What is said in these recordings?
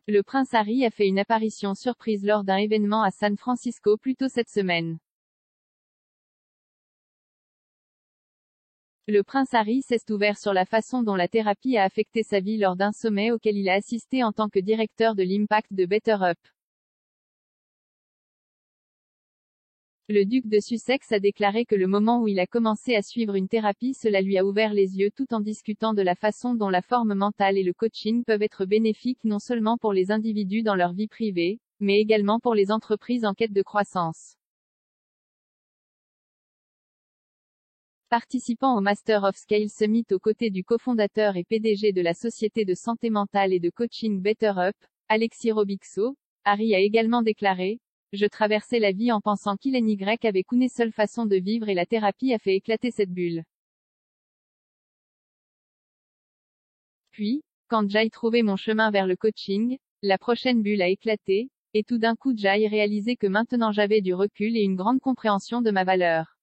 Le prince Harry a fait une apparition surprise lors d'un événement à San Francisco plus tôt cette semaine. Le prince Harry s'est ouvert sur la façon dont la thérapie a affecté sa vie lors d'un sommet auquel il a assisté en tant que directeur de l'Impact de Better Up. Le duc de Sussex a déclaré que le moment où il a commencé à suivre une thérapie, cela lui a ouvert les yeux tout en discutant de la façon dont la forme mentale et le coaching peuvent être bénéfiques non seulement pour les individus dans leur vie privée, mais également pour les entreprises en quête de croissance. Participant au Master of Scale Summit aux côtés du cofondateur et PDG de la société de santé mentale et de coaching Better Up, Alexis Robixo, Harry a également déclaré: je traversais la vie en pensant qu'Y avait qu'une seule façon de vivre et la thérapie a fait éclater cette bulle. Puis, quand j'ai trouvé mon chemin vers le coaching, la prochaine bulle a éclaté, et tout d'un coup j'ai réalisé que maintenant j'avais du recul et une grande compréhension de ma valeur.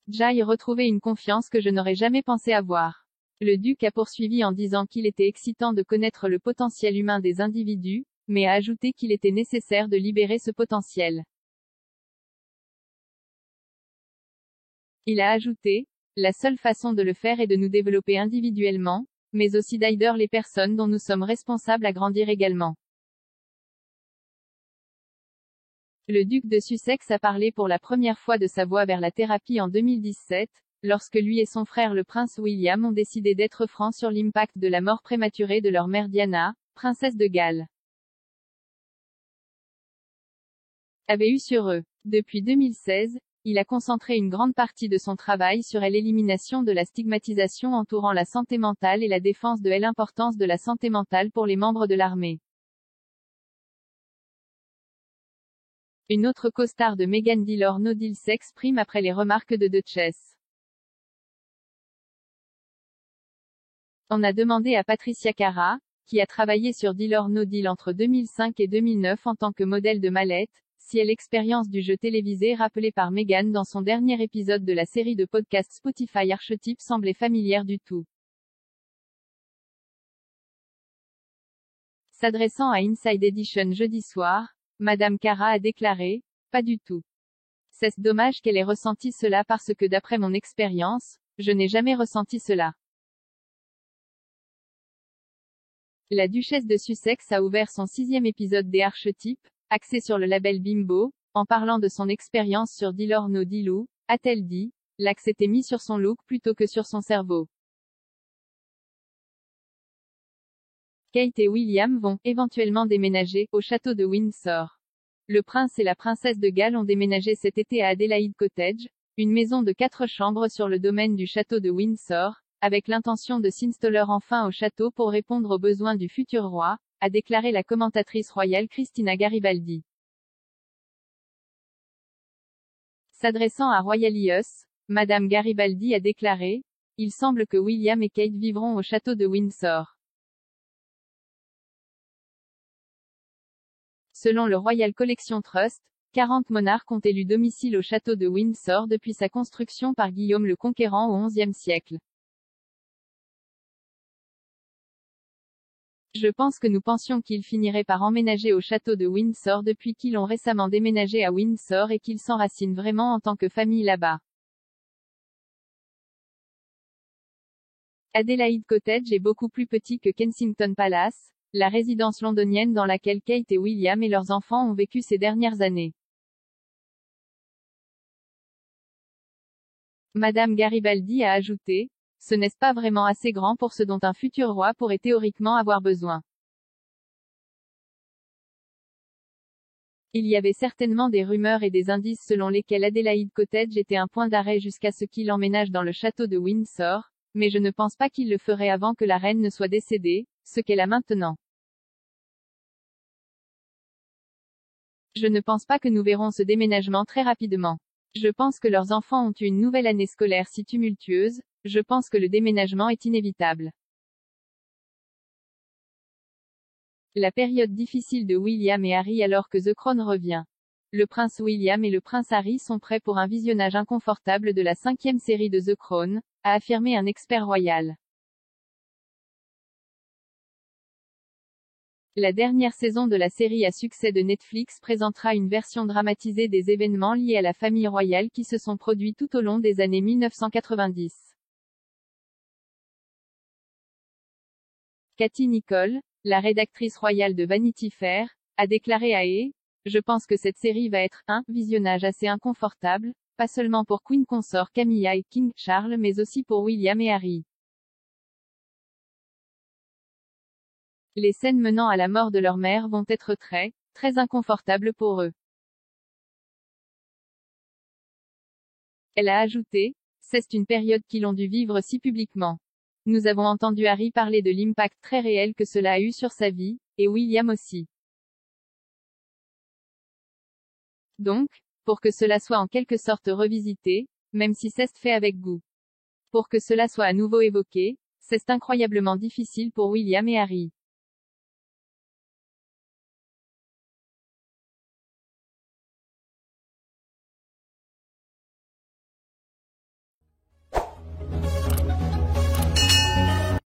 J'ai retrouvé une confiance que je n'aurais jamais pensé avoir. Le duc a poursuivi en disant qu'il était excitant de connaître le potentiel humain des individus, mais a ajouté qu'il était nécessaire de libérer ce potentiel. Il a ajouté: la seule façon de le faire est de nous développer individuellement, mais aussi d'aider les personnes dont nous sommes responsables à grandir également. Le duc de Sussex a parlé pour la première fois de sa voie vers la thérapie en 2017, lorsque lui et son frère le prince William ont décidé d'être francs sur l'impact de la mort prématurée de leur mère Diana, princesse de Galles, avait eu sur eux. Depuis 2016, il a concentré une grande partie de son travail sur l'élimination de la stigmatisation entourant la santé mentale et la défense de l'importance de la santé mentale pour les membres de l'armée. Une autre costar de Meghan Dillor Nodil s'exprime après les remarques de Duchess. On a demandé à Patricia Cara, qui a travaillé sur Dillor No Deal entre 2005 et 2009 en tant que modèle de mallette, si l'expérience du jeu télévisé rappelée par Meghan dans son dernier épisode de la série de podcast Spotify Archetype semblait familière du tout. S'adressant à Inside Edition jeudi soir, Madame Cara a déclaré: pas du tout. C'est dommage qu'elle ait ressenti cela parce que d'après mon expérience, je n'ai jamais ressenti cela. La duchesse de Sussex a ouvert son 6e épisode des Archetypes, axé sur le label Bimbo, en parlant de son expérience sur Deal or No Deal où, a-t-elle dit, l'accent était mis sur son look plutôt que sur son cerveau. Kate et William vont, éventuellement déménager, au château de Windsor. Le prince et la princesse de Galles ont déménagé cet été à Adelaide Cottage, une maison de 4 chambres sur le domaine du château de Windsor, avec l'intention de s'installer enfin au château pour répondre aux besoins du futur roi, a déclaré la commentatrice royale Cristina Garibaldi. S'adressant à Royalius, Madame Garibaldi a déclaré: il semble que William et Kate vivront au château de Windsor. Selon le Royal Collection Trust, 40 monarques ont élu domicile au château de Windsor depuis sa construction par Guillaume le Conquérant au XIe siècle. Je pense que nous pensions qu'ils finiraient par emménager au château de Windsor depuis qu'ils ont récemment déménagé à Windsor et qu'ils s'enracinent vraiment en tant que famille là-bas. Adelaide Cottage est beaucoup plus petit que Kensington Palace, la résidence londonienne dans laquelle Kate et William et leurs enfants ont vécu ces dernières années. Madame Garibaldi a ajouté: ce n'est pas vraiment assez grand pour ce dont un futur roi pourrait théoriquement avoir besoin. Il y avait certainement des rumeurs et des indices selon lesquels Adelaide Cottage était un point d'arrêt jusqu'à ce qu'il emménage dans le château de Windsor, mais je ne pense pas qu'il le ferait avant que la reine ne soit décédée, ce qu'elle a maintenant. Je ne pense pas que nous verrons ce déménagement très rapidement. Je pense que leurs enfants ont eu une nouvelle année scolaire si tumultueuse, je pense que le déménagement est inévitable. La période difficile de William et Harry alors que The Crown revient. Le prince William et le prince Harry sont prêts pour un visionnage inconfortable de la 5e série de The Crown, a affirmé un expert royal. La dernière saison de la série à succès de Netflix présentera une version dramatisée des événements liés à la famille royale qui se sont produits tout au long des années 1990. Katie Nicholl, la rédactrice royale de Vanity Fair, a déclaré à E! Je pense que cette série va être un visionnage assez inconfortable, pas seulement pour Queen consort Camilla et King Charles mais aussi pour William et Harry. Les scènes menant à la mort de leur mère vont être très inconfortables pour eux. Elle a ajouté, c'est une période qu'ils ont dû vivre si publiquement. Nous avons entendu Harry parler de l'impact très réel que cela a eu sur sa vie, et William aussi. Donc, pour que cela soit en quelque sorte revisité, même si c'est fait avec goût. Pour que cela soit à nouveau évoqué, c'est incroyablement difficile pour William et Harry.